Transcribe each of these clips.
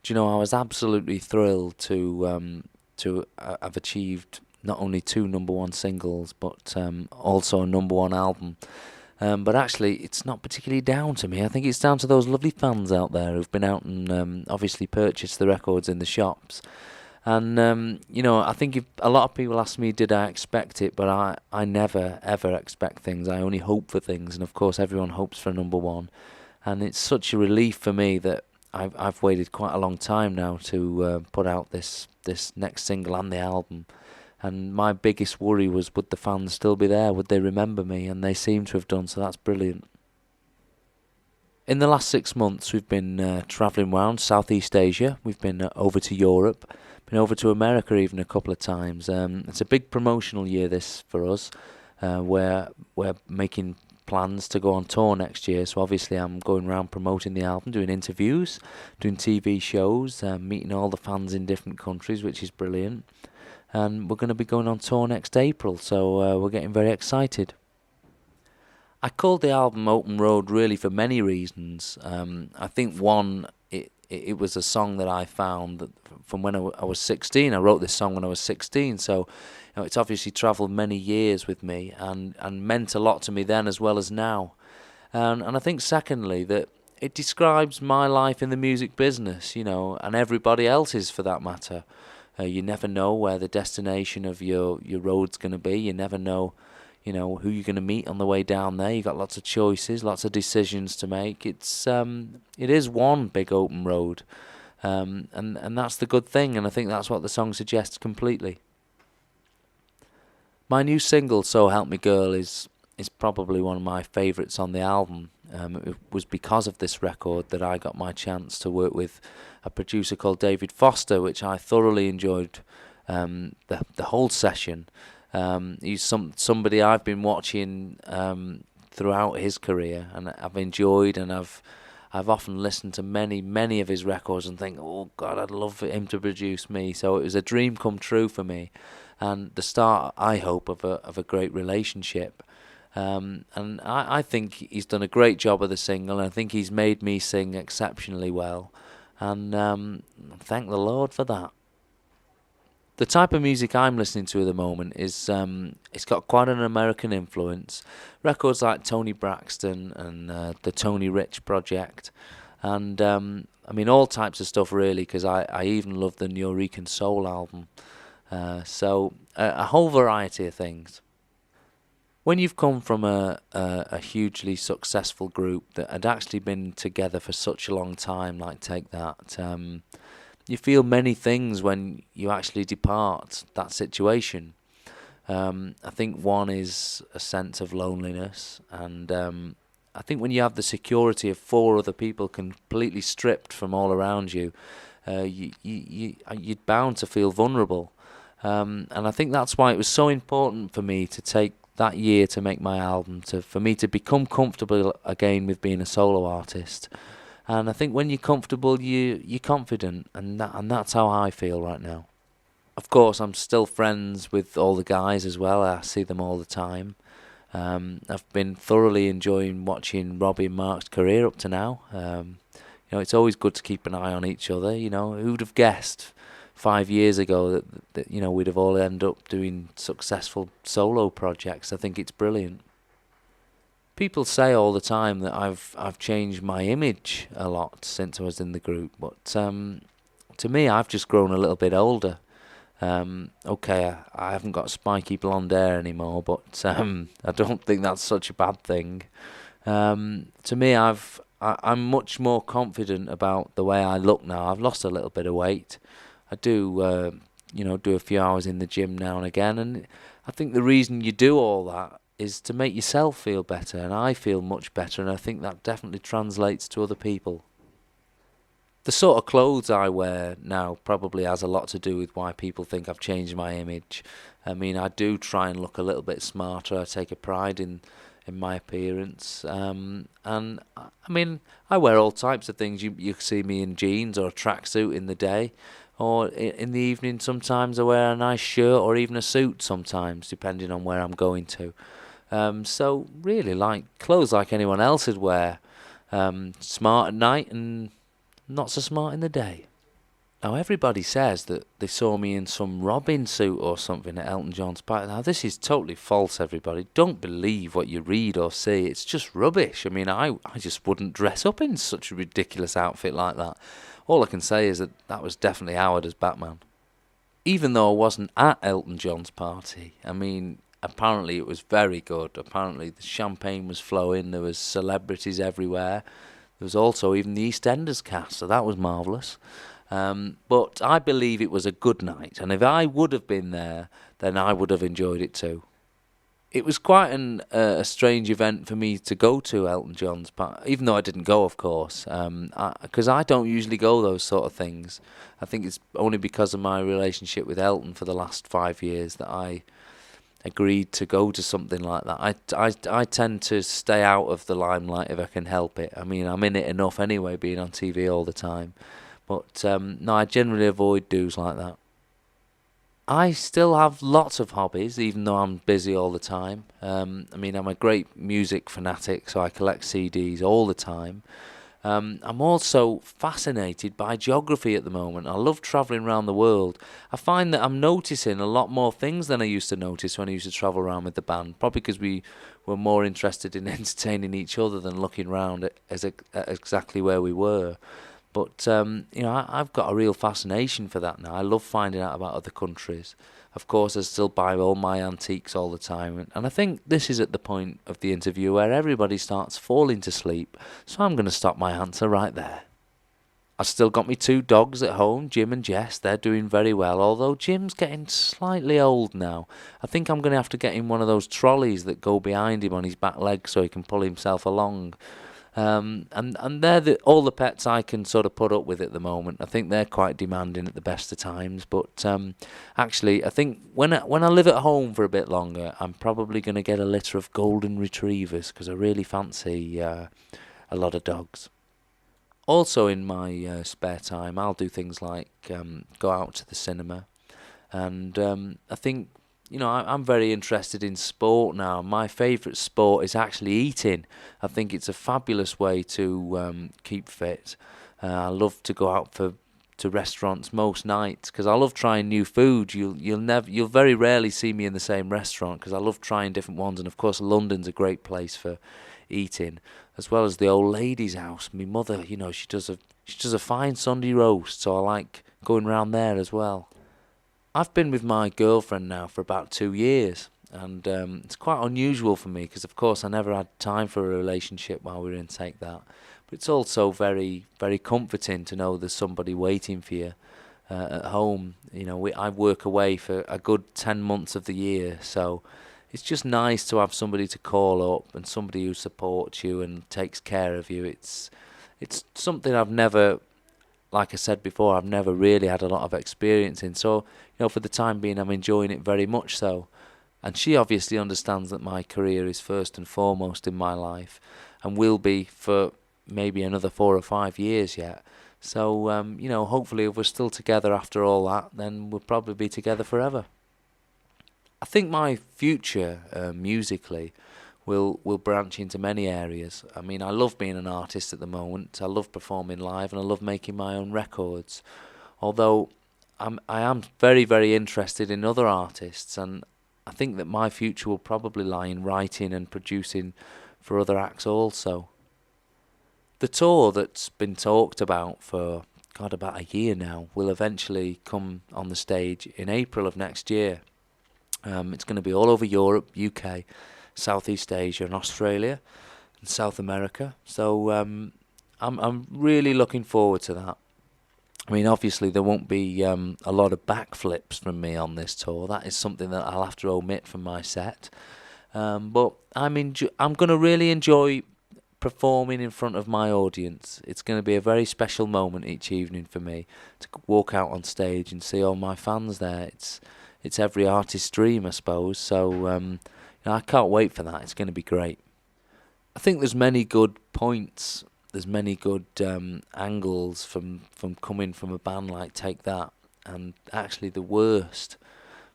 Do you know, I was absolutely thrilled to have achieved not only two number one singles, but also a number one album. But actually, it's not particularly down to me. I think it's down to those lovely fans out there who've been out and obviously purchased the records in the shops. And I think if a lot of people ask me, did I expect it? But I never ever expect things. I only hope for things, and of course, everyone hopes for number one. And it's such a relief for me that I've waited quite a long time now to put out this next single and the album. And my biggest worry was, would the fans still be there? Would they remember me? And they seem to have done, so that's brilliant. In the last 6 months, we've been travelling around Southeast Asia. We've been over to Europe, been over to America even a couple of times. It's a big promotional year this for us. We're making plans to go on tour next year. So obviously, I'm going around promoting the album, doing interviews, doing TV shows, meeting all the fans in different countries, which is brilliant. And we're going to be going on tour next April, so we're getting very excited. I called the album Open Road really for many reasons. I think one, it was a song that I found that from when I was 16. I wrote this song when I was 16, so it's obviously travelled many years with me and meant a lot to me then as well as now. And I think secondly that it describes my life in the music business, and everybody else's for that matter. You never know where the destination of your road's going to be. You never know, who you're going to meet on the way down there. You've got lots of choices, lots of decisions to make. It is one big open road, and that's the good thing. And I think that's what the song suggests completely. My new single, "So Help Me Girl," is probably one of my favourites on the album. It was because of this record that I got my chance to work with a producer called David Foster, which I thoroughly enjoyed the whole session. He's somebody I've been watching throughout his career, and I've enjoyed, and I've often listened to many of his records and think, oh God, I'd love him to produce me. So it was a dream come true for me, and the start, I hope, of a great relationship. And I think he's done a great job of the single, and I think he's made me sing exceptionally well. And thank the Lord for that. The type of music I'm listening to at the moment is it's got quite an American influence. Records like Tony Braxton and the Tony Rich Project, and all types of stuff really. Because I even love the Nuyorican Soul album. So a whole variety of things. When you've come from a hugely successful group that had actually been together for such a long time, like Take That, you feel many things when you actually depart that situation. I think one is a sense of loneliness, and I think when you have the security of four other people completely stripped from all around you, you're bound to feel vulnerable. And I think that's why it was so important for me to take that year to make my album, for me to become comfortable again with being a solo artist. And I think when you're comfortable, you're confident, and that's how I feel right now. Of course, I'm still friends with all the guys as well. I see them all the time. I've been thoroughly enjoying watching Robbie and Mark's career up to now. It's always good to keep an eye on each other. Who'd have guessed 5 years ago that we'd have all ended up doing successful solo projects. I think it's brilliant. People say all the time that I've changed my image a lot since I was in the group, but to me, I've just grown a little bit older. Okay, I haven't got spiky blonde hair anymore, but I don't think that's such a bad thing. To me, I'm much more confident about the way I look now. I've lost a little bit of weight. I do, do a few hours in the gym now and again, and I think the reason you do all that is to make yourself feel better, and I feel much better, and I think that definitely translates to other people. The sort of clothes I wear now probably has a lot to do with why people think I've changed my image. I mean, I do try and look a little bit smarter. I take a pride in my appearance. And I wear all types of things. You see me in jeans or a tracksuit in the day, or in the evening sometimes I wear a nice shirt or even a suit sometimes, depending on where I'm going to. So really, like clothes like anyone else would wear. Smart at night and not so smart in the day. Now, everybody says that they saw me in some Robin suit or something at Elton John's party. Now, this is totally false, everybody. Don't believe what you read or see. It's just rubbish. I mean, I just wouldn't dress up in such a ridiculous outfit like that. All I can say is that that was definitely Howard as Batman. Even though I wasn't at Elton John's party, I mean, apparently it was very good. Apparently the champagne was flowing. There was celebrities everywhere. There was also even the EastEnders cast, so that was marvellous. But I believe it was a good night, and if I would have been there, then I would have enjoyed it too. It was quite a strange event for me to go to Elton John's party, even though I didn't go, of course, because I don't usually go those sort of things. I think it's only because of my relationship with Elton for the last 5 years that I agreed to go to something like that. I tend to stay out of the limelight if I can help it. I mean, I'm in it enough anyway, being on TV all the time. But no, I generally avoid do's like that. I still have lots of hobbies, even though I'm busy all the time. I mean, I'm a great music fanatic, so I collect CDs all the time. I'm also fascinated by geography at the moment. I love travelling around the world. I find that I'm noticing a lot more things than I used to notice when I used to travel around with the band, probably because we were more interested in entertaining each other than looking around at exactly where we were. But, I've got a real fascination for that now. I love finding out about other countries. Of course, I still buy all my antiques all the time. And I think this is at the point of the interview where everybody starts falling to sleep. So I'm going to stop my answer right there. I've still got my 2 dogs at home, Jim and Jess. They're doing very well, although Jim's getting slightly old now. I think I'm going to have to get him one of those trolleys that go behind him on his back legs so he can pull himself along. And they're all the pets I can sort of put up with at the moment. I think they're quite demanding at the best of times, but actually I think when I live at home for a bit longer, I'm probably going to get a litter of golden retrievers because I really fancy a lot of dogs. Also in my spare time, I'll do things like go out to the cinema, and I think I'm very interested in sport now. My favourite sport is actually eating. I think it's a fabulous way to keep fit. I love to go out to restaurants most nights because I love trying new food. You'll very rarely see me in the same restaurant because I love trying different ones. And of course, London's a great place for eating, as well as the old lady's house. My mother, she does a fine Sunday roast, so I like going round there as well. I've been with my girlfriend now for about 2 years, and it's quite unusual for me because, of course, I never had time for a relationship while we were in Take That. But it's also very, very comforting to know there's somebody waiting for you at home. I work away for a good 10 months of the year, so it's just nice to have somebody to call up and somebody who supports you and takes care of you. It's something I've never... Like I said before, I've never really had a lot of experience in. So, for the time being, I'm enjoying it very much so. And she obviously understands that my career is first and foremost in my life and will be for maybe another 4 or 5 years yet. So, hopefully if we're still together after all that, then we'll probably be together forever. I think my future musically will branch into many areas. I mean, I love being an artist at the moment. I love performing live and I love making my own records. Although I am very, very interested in other artists, and I think that my future will probably lie in writing and producing for other acts also. The tour that's been talked about for, about a year now will eventually come on the stage in April of next year. It's going to be all over Europe, UK, Southeast Asia and Australia and South America. So I'm really looking forward to that. I mean, obviously there won't be a lot of backflips from me on this tour. That is something that I'll have to omit from my set. But I'm going to really enjoy performing in front of my audience. It's going to be a very special moment each evening for me to walk out on stage and see all my fans there. It's every artist's dream, I suppose. So I can't wait for that. It's going to be great. I think there's many good points. There's many good angles from coming from a band like Take That. And actually the worst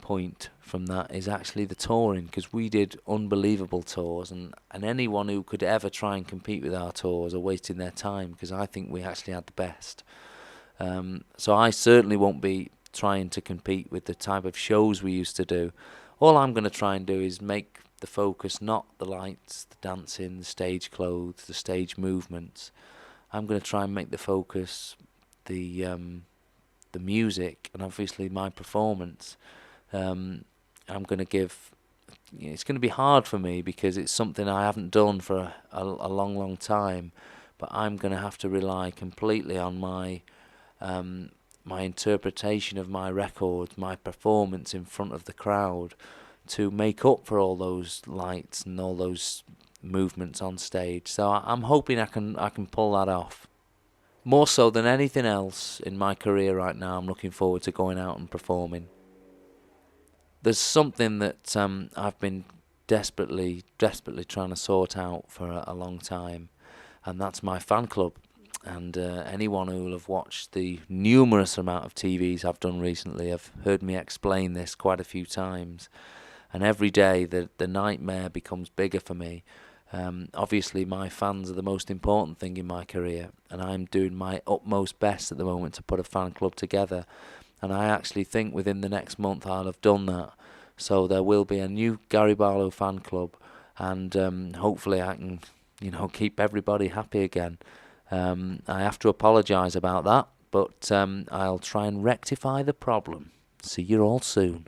point from that is actually the touring, because we did unbelievable tours, and anyone who could ever try and compete with our tours are wasting their time, because I think we actually had the best. So I certainly won't be trying to compete with the type of shows we used to do. All I'm going to try and do is make the focus not the lights, the dancing, the stage clothes, the stage movements. I'm going to try and make the focus the music and obviously my performance. I'm going to give. It's going to be hard for me because it's something I haven't done for a long, long time. But I'm going to have to rely completely on my interpretation of my record, my performance in front of the crowd, to make up for all those lights and all those movements on stage. So I'm hoping I can pull that off. More so than anything else in my career right now, I'm looking forward to going out and performing. There's something that I've been desperately trying to sort out for a long time, and that's my fan club. And anyone who will have watched the numerous amount of TVs I've done recently have heard me explain this quite a few times. And every day the nightmare becomes bigger for me. Obviously, my fans are the most important thing in my career, and I'm doing my utmost best at the moment to put a fan club together. And I actually think within the next month I'll have done that. So there will be a new Gary Barlow fan club, and hopefully I can, keep everybody happy again. I have to apologise about that, but I'll try and rectify the problem. See you all soon.